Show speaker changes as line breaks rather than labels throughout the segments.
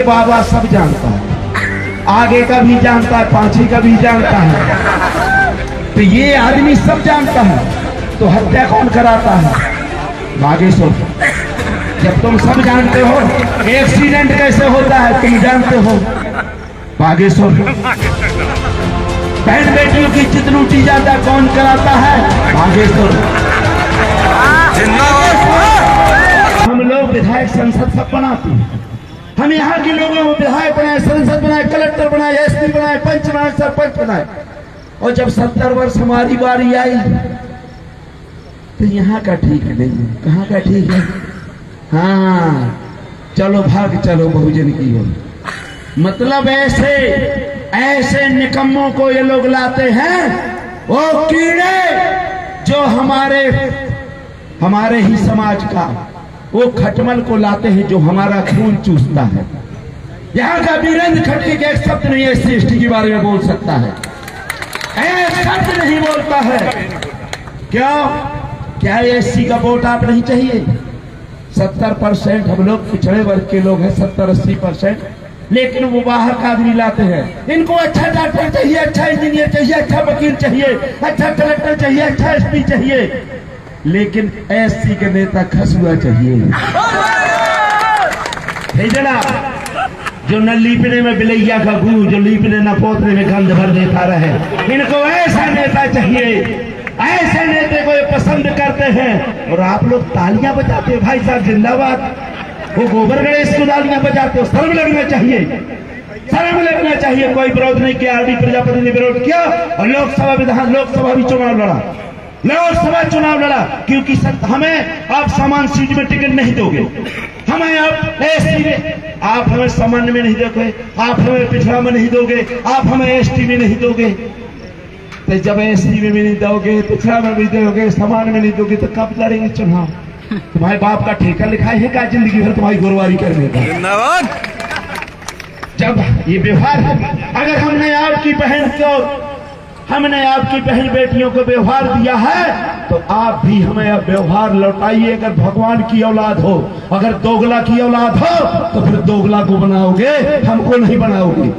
बाबा सब जानता है, आगे का भी जानता है, पाछे का भी जानता है। तो ये आदमी सब जानता है, तो हत्या कौन कराता है? बागेश्वर। जब तुम सब जानते हो एक्सीडेंट कैसे होता है तुम जानते हो, बागेश्वर। बहन बेटियों की इज्जत लूटी जाता कौन कराता है? बागेश्वर। हम लोग विधायक संसद सब बनाते हैं, हम यहाँ के लोगों को विधायक बनाए, संसद बनाए, कलेक्टर बनाए, एसपी बनाए, पंच बनाए, सरपंच बनाए। और जब 70 वर्ष हमारी बारी आई तो यहाँ का ठीक नहीं, कहाँ का ठीक है? हाँ चलो भाग चलो बहुजन की हो। मतलब ऐसे ऐसे निकम्मों को ये लोग लाते हैं, वो कीड़े जो हमारे ही समाज का वो खटमल को लाते हैं जो हमारा खून चूसता है। यहाँ का वीरेंद्र खटके के एक शब्द नहीं एससी एसटी के बारे में बोल सकता है, एक शब्द नहीं बोलता है। क्यों? क्या एससी का वोट आप नहीं चाहिए? 70% हम लोग पिछड़े वर्ग के लोग हैं, 70-80%, लेकिन वो बाहर का आदमी लाते हैं। इनको अच्छा डॉक्टर चाहिए, अच्छा इंजीनियर चाहिए, अच्छा वकील चाहिए, अच्छा कलेक्टर चाहिए, अच्छा एसपी चाहिए, लेकिन एससी के नेता खसुआ चाहिए। जनाब, जो न लीपने में बिलैया का गू, जो लीपने न पोतने में गंध भर देता रहे, इनको ऐसा नेता चाहिए। ऐसे नेता को ये पसंद करते हैं। और आप लोग तालियां बजाते हो, भाई साहब जिंदाबाद। वो गोबर गणेश को तालियां बजाते हो, शर्म लगना चाहिए, शर्म लगना चाहिए। कोई विरोध नहीं किया, आरडी प्रजापति ने विरोध किया और लोकसभा भी चुनाव लड़ा, लोकसभा चुनाव लड़ा, क्योंकि हमें आप समान सीट में टिकट नहीं दोगे, हमें आप एसटी में, आप हमें सामान्य में नहीं दोगे, आप हमें पिछड़ा में नहीं दोगे, आप हमें एसटी में नहीं दोगे। तो जब एसटी में भी नहीं दोगे, पिछड़ा में भी दोगे, सामान्य में नहीं दोगे, तो कब लड़ेंगे चुनाव? तुम्हारे बाप का ठेका लिखा है क्या जिंदगी भर तुम्हारी गोरवारी करने का? जब ये व्यवहार है, अगर हमने आपकी बहन बेटियों को व्यवहार दिया है, तो आप भी हमें अब व्यवहार लौटाइए। अगर भगवान की औलाद हो, अगर दोगला की औलाद हो, तो फिर दोगला को बनाओगे, हमको नहीं बनाओगे।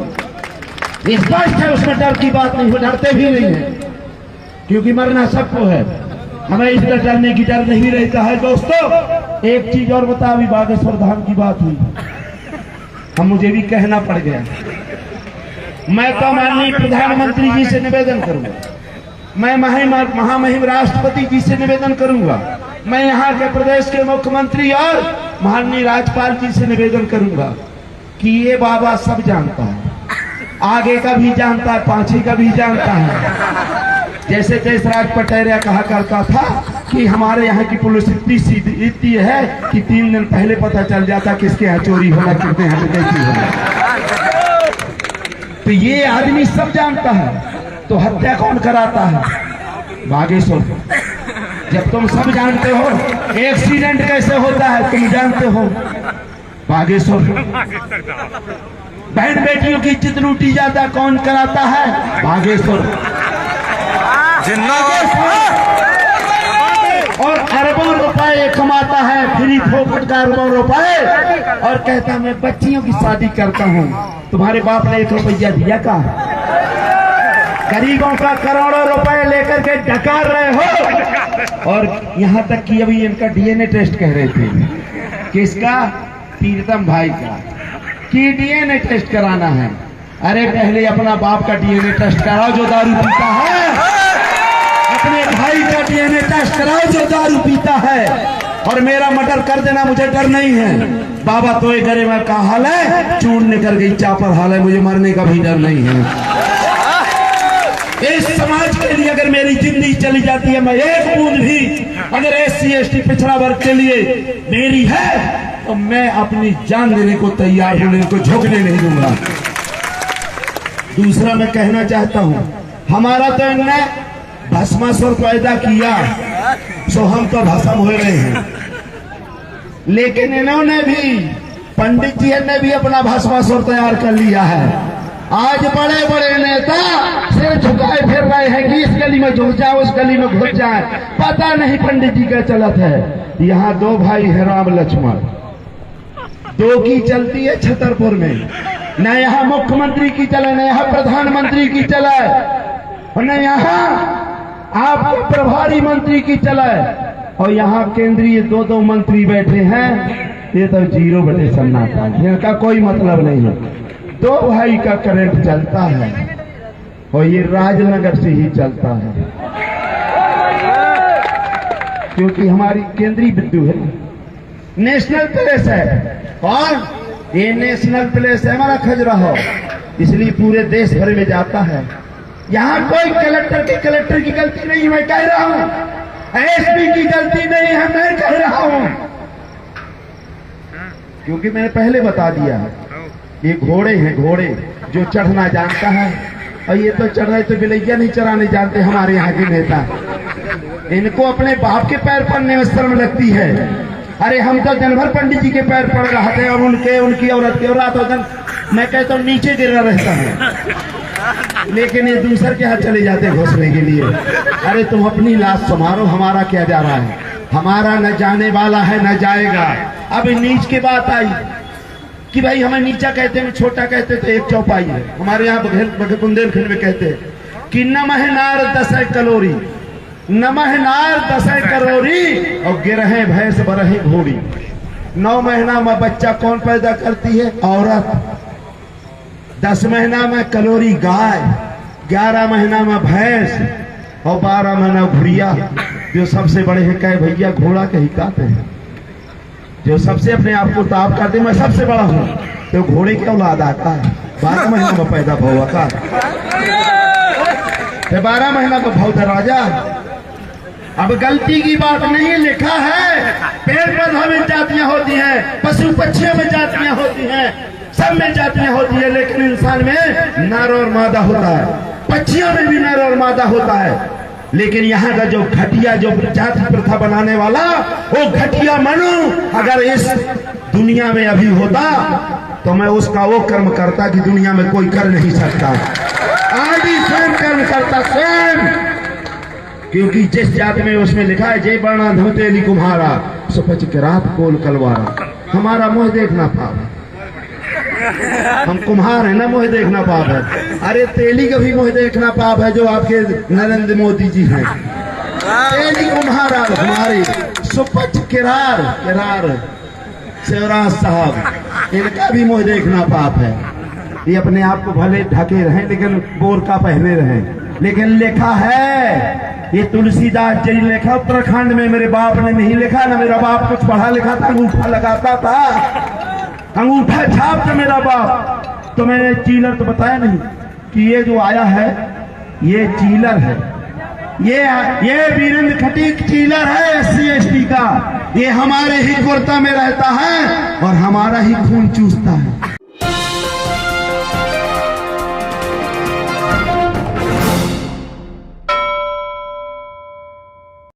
स्पष्ट है, उसमें डर की बात नहीं हो, डरते भी नहीं है, क्योंकि मरना सबको है। हमें इस तरह डरने की डर नहीं रहता है। दोस्तों एक चीज और बता, अभी बागेश्वर धाम की बात हुई, मुझे भी कहना पड़ गया। मैं तो माननीय प्रधानमंत्री जी से निवेदन करूंगा, मैं महामहिम राष्ट्रपति जी से निवेदन करूंगा, मैं यहाँ के प्रदेश के मुख्यमंत्री और माननीय राज्यपाल जी से निवेदन करूंगा कि ये बाबा सब जानता है, आगे का भी जानता है, पाछे का भी जानता है। जैसे जयसराज पटेरिया कहा करता था कि हमारे यहाँ की पुलिस इतनी है कि 3 दिन पहले पता चल जाता किसके यहाँ चोरी होना, कितने यहाँ डकैती होना। तो ये आदमी सब जानता है, तो हत्या कौन कराता है? बागेश्वर। जब तुम सब जानते हो एक्सीडेंट कैसे होता है तुम जानते हो, बागेश्वर। बहन बेटियों की इज्जत लूटी जाता कौन कराता है? बागेश्वर। और अरबों रुपए कमाता है, फ्री फोकट का अरबों रुपए, और कहता मैं बच्चियों की शादी करता हूँ। तुम्हारे बाप ने 1 रुपया दिया का? गरीबों का करोड़ों रुपए लेकर के डकार रहे हो। और यहाँ तक कि अभी इनका डीएनए टेस्ट कह रहे थे, किसका? प्रीतम भाई का, कि डीएनए टेस्ट कराना है। अरे पहले अपना बाप का डीएनए टेस्ट कराओ जो दारू पीता है, अपने भाई का डीएनए टेस्ट कराओ जो दारू पीता है, और मेरा मर्डर कर देना, मुझे डर नहीं है। बाबा तो एक गरीब का हाल है, चूड़ निकल गई चापर हाल है, मुझे मरने का भी डर नहीं है। इस समाज के लिए अगर मेरी जिंदगी चली जाती है, मैं एक बूंद भी अगर एससी एसटी पिछड़ा वर्ग के लिए मेरी है, तो मैं अपनी जान देने को तैयार हूं, को झोंकने नहीं दूंगा। दूसरा मैं कहना चाहता हूं, हमारा तो इनने भस्मासुर पैदा किया, सो हम तो भस्म हो रहे हैं, लेकिन इन्होंने भी, पंडित जी ने भी अपना भस्मासुर तैयार कर लिया है। आज बड़े बड़े नेता सिर झुकाए फिर रहे हैं कि इस गली में झुक जाए, उस गली में घुस जाए, पता नहीं पंडित जी का चलत है। यहाँ 2 भाई है, राम लक्ष्मण, दो की चलती है छतरपुर में, न यहाँ मुख्यमंत्री की चले, न यहाँ प्रधानमंत्री की चले, और न यहाँ आपके प्रभारी मंत्री की चले, और यहाँ केंद्रीय दो दो मंत्री बैठे हैं। ये तो 0 सन्नाटा, इनका कोई मतलब नहीं है। दो भाई का करंट चलता है और ये राजनगर से ही चलता है, क्योंकि हमारी केंद्रीय विद्युत है, नेशनल प्लेस है। और ये नेशनल प्लेस है हमारा खजुराहो, इसलिए पूरे देश भर में जाता है। यहाँ कोई कलेक्टर की गलती नहीं, मैं कह रहा हूँ। एसपी की गलती नहीं है, मैं कह रहा हूँ, क्योंकि मैंने पहले बता दिया। ये घोड़े हैं, घोड़े जो चढ़ना जानता है, और ये तो चढ़ रहे तो बिलैया नहीं चराने जानते हमारे यहाँ के नेता। इनको अपने बाप के पैर पड़ने में शर्म लगती है। अरे हम तो दिन भर पंडित जी के पैर पड़ रहे थे, और उनकी औरत के, और रात दिन मैं कहता हूँ नीचे गिरा रहता है, लेकिन ये दूसर के हाथ चले जाते घुसने के लिए। अरे तुम अपनी लाश संभालो, हमारा क्या जा रहा है? हमारा न जाने वाला है न जाएगा। अब नीच की बात आई कि भाई हमें नीचा कहते हैं, छोटा कहते तो एक चौपाई है। हमारे यहाँ बुंदेलखंड में कहते हैं कि नमः नार 10 कलोरी, नमः नार 10 करोरी, और गिरहे भैंस बरहे घोड़ी। 9 महीना में बच्चा कौन पैदा करती है? औरत। 10 महीना में कलोरी गाय, 11 महीना में भैंस, और 12 महीना घुड़िया। जो सबसे बड़े हैं कहे भैया घोड़ा के ही कहते हैं, जो सबसे अपने आप को ताप करते हैं मैं सबसे बड़ा हूं, तो घोड़े की औलाद आता है 12 महीना में पैदा हुआ का, 12 महीना का भाव राजा। अब गलती की बात नहीं, लिखा है पेड़ पौधा में जातियां होती हैं, पशु पक्षियों में जातियां होती हैं, सब में जातियां होती है, लेकिन इंसान में नर और मादा होता है, पक्षियों में भी नर और मादा होता है। लेकिन यहाँ का जो घटिया, जो जाति प्रथा बनाने वाला, वो घटिया मनु अगर इस दुनिया में अभी होता तो मैं उसका वो कर्म करता कि दुनिया में कोई कर नहीं सकता। आदि स्वयं कर्म करता, स्वयं, क्योंकि जिस जाति में उसमें लिखा है जय वर्णा धमतेली कुम्हारा सुपच के रात कोल कलवारा। हमारा मुंह देखना पाप है, हम कुम्हार है ना, मुंह देखना पाप है। अरे तेली का भी मुंह देखना पाप है, जो आपके नरेंद्र मोदी जी हैं। तेली कुम्हारा हमारी सुपच किरार शिवराज साहब, इनका भी मुंह देखना पाप है। ये अपने आप को भले ढके रहें लेकिन बोरका पहने रहें, लेकिन लिखा है, ये तुलसीदास जी लिखा उत्तराखंड में, मेरे बाप ने नहीं लिखा ना। मेरा बाप कुछ पढ़ा लिखा था, अंगूठा लगाता था, अंगूठा छाप था मेरा बाप। तो मैंने चीलर तो बताया नहीं कि ये जो आया है ये चीलर है, ये वीरेंद्र खटीक चीलर है SC ST का। ये हमारे ही कुर्ता में रहता है और हमारा ही खून चूसता है।